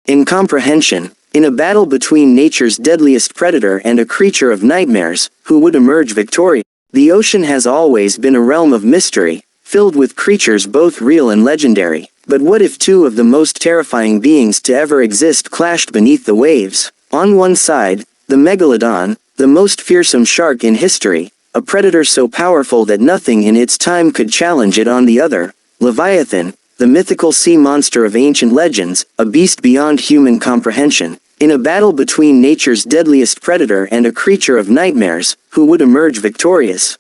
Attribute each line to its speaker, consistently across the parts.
Speaker 1: Incomprehension. In a battle between nature's deadliest predator and a creature of nightmares, who would emerge victorious? The ocean has always been a realm of mystery, filled with creatures both real and legendary. But what if two of the most terrifying beings to ever exist clashed beneath the waves? On one side, the Megalodon, the most fearsome shark in history, a predator so powerful that nothing in its time could challenge it. On the other, Leviathan, the mythical sea monster of ancient legends, a beast beyond human comprehension. In a battle between nature's deadliest predator and a creature of nightmares, who would emerge victorious?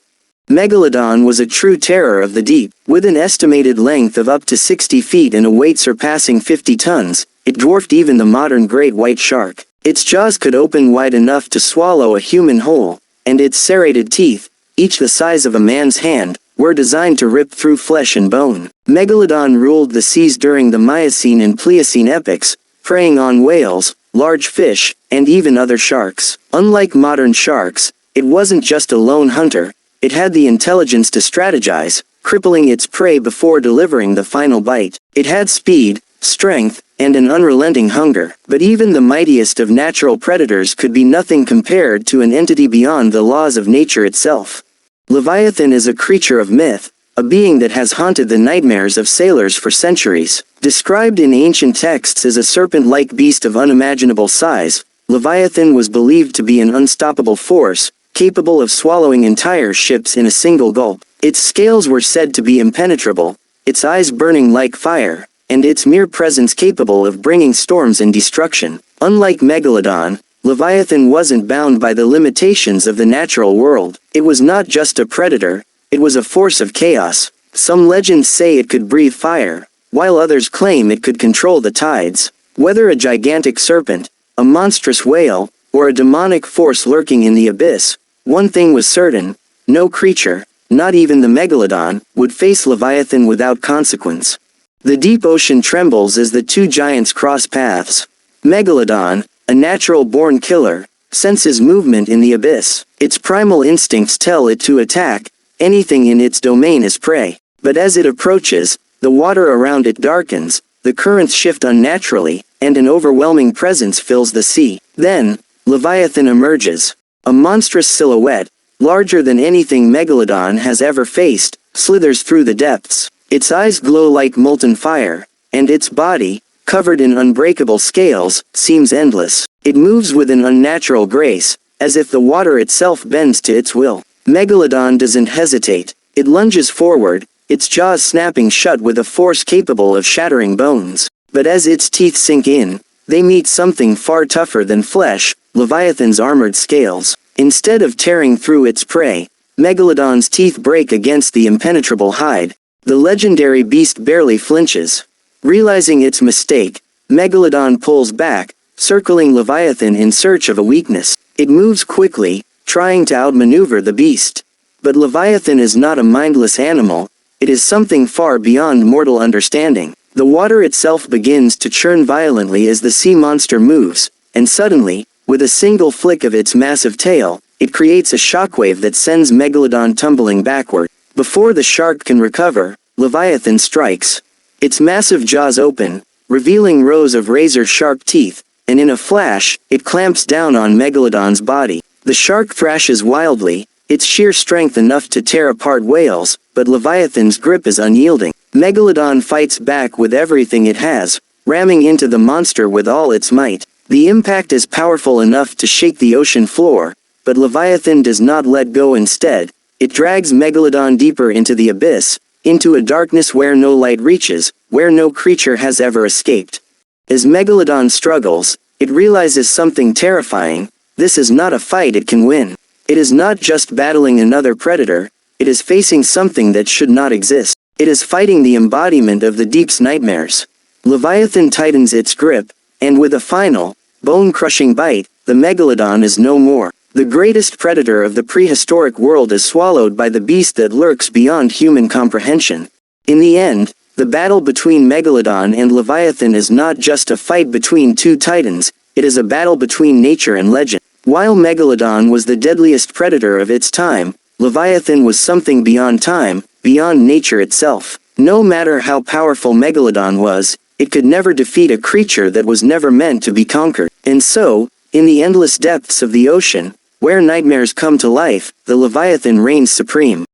Speaker 1: Megalodon was a true terror of the deep. With an estimated length of up to 60 feet and a weight surpassing 50 tons, it dwarfed even the modern great white shark. Its jaws could open wide enough to swallow a human whole, and its serrated teeth, each the size of a man's hand, were designed to rip through flesh and bone. Megalodon ruled the seas during the Miocene and Pliocene epochs, preying on whales, large fish, and even other sharks. Unlike modern sharks, it wasn't just a lone hunter, it had the intelligence to strategize, crippling its prey before delivering the final bite. It had speed, strength, and an unrelenting hunger. But even the mightiest of natural predators could be nothing compared to an entity beyond the laws of nature itself. Leviathan is a creature of myth, a being that has haunted the nightmares of sailors for centuries. Described in ancient texts as a serpent-like beast of unimaginable size, Leviathan was believed to be an unstoppable force, capable of swallowing entire ships in a single gulp. Its scales were said to be impenetrable, its eyes burning like fire, and its mere presence capable of bringing storms and destruction. Unlike Megalodon, Leviathan wasn't bound by the limitations of the natural world. It was not just a predator, it was a force of chaos. Some legends say it could breathe fire, while others claim it could control the tides. Whether a gigantic serpent, a monstrous whale, or a demonic force lurking in the abyss, one thing was certain: no creature, not even the Megalodon, would face Leviathan without consequence. The deep ocean trembles as the two giants cross paths. Megalodon, a natural-born killer, senses movement in the abyss. Its primal instincts tell it to attack anything in its domain as prey. But as it approaches, the water around it darkens, the currents shift unnaturally, and an overwhelming presence fills the sea. Then, Leviathan emerges. A monstrous silhouette, larger than anything Megalodon has ever faced, slithers through the depths. Its eyes glow like molten fire, and its body, covered in unbreakable scales, seems endless. It moves with an unnatural grace, as if the water itself bends to its will. Megalodon doesn't hesitate. It lunges forward, its jaws snapping shut with a force capable of shattering bones. But as its teeth sink in, they meet something far tougher than flesh: Leviathan's armored scales. Instead of tearing through its prey, Megalodon's teeth break against the impenetrable hide. The legendary beast barely flinches. Realizing its mistake, Megalodon pulls back, circling Leviathan in search of a weakness. It moves quickly, trying to outmaneuver the beast. But Leviathan is not a mindless animal, it is something far beyond mortal understanding. The water itself begins to churn violently as the sea monster moves, and suddenly, with a single flick of its massive tail, it creates a shockwave that sends Megalodon tumbling backward. Before the shark can recover, Leviathan strikes. Its massive jaws open, revealing rows of razor-sharp teeth, and in a flash, it clamps down on Megalodon's body. The shark thrashes wildly, its sheer strength enough to tear apart whales, but Leviathan's grip is unyielding. Megalodon fights back with everything it has, ramming into the monster with all its might. The impact is powerful enough to shake the ocean floor, but Leviathan does not let go. Instead, it drags Megalodon deeper into the abyss, into a darkness where no light reaches, where no creature has ever escaped. As Megalodon struggles, it realizes something terrifying: this is not a fight it can win. It is not just battling another predator, it is facing something that should not exist. It is fighting the embodiment of the deep's nightmares. Leviathan tightens its grip, and with a final, bone-crushing bite, the Megalodon is no more. The greatest predator of the prehistoric world is swallowed by the beast that lurks beyond human comprehension. In the end, the battle between Megalodon and Leviathan is not just a fight between two titans, it is a battle between nature and legend. While Megalodon was the deadliest predator of its time, Leviathan was something beyond time, beyond nature itself. No matter how powerful Megalodon was, it could never defeat a creature that was never meant to be conquered. And so, in the endless depths of the ocean, where nightmares come to life, the Leviathan reigns supreme.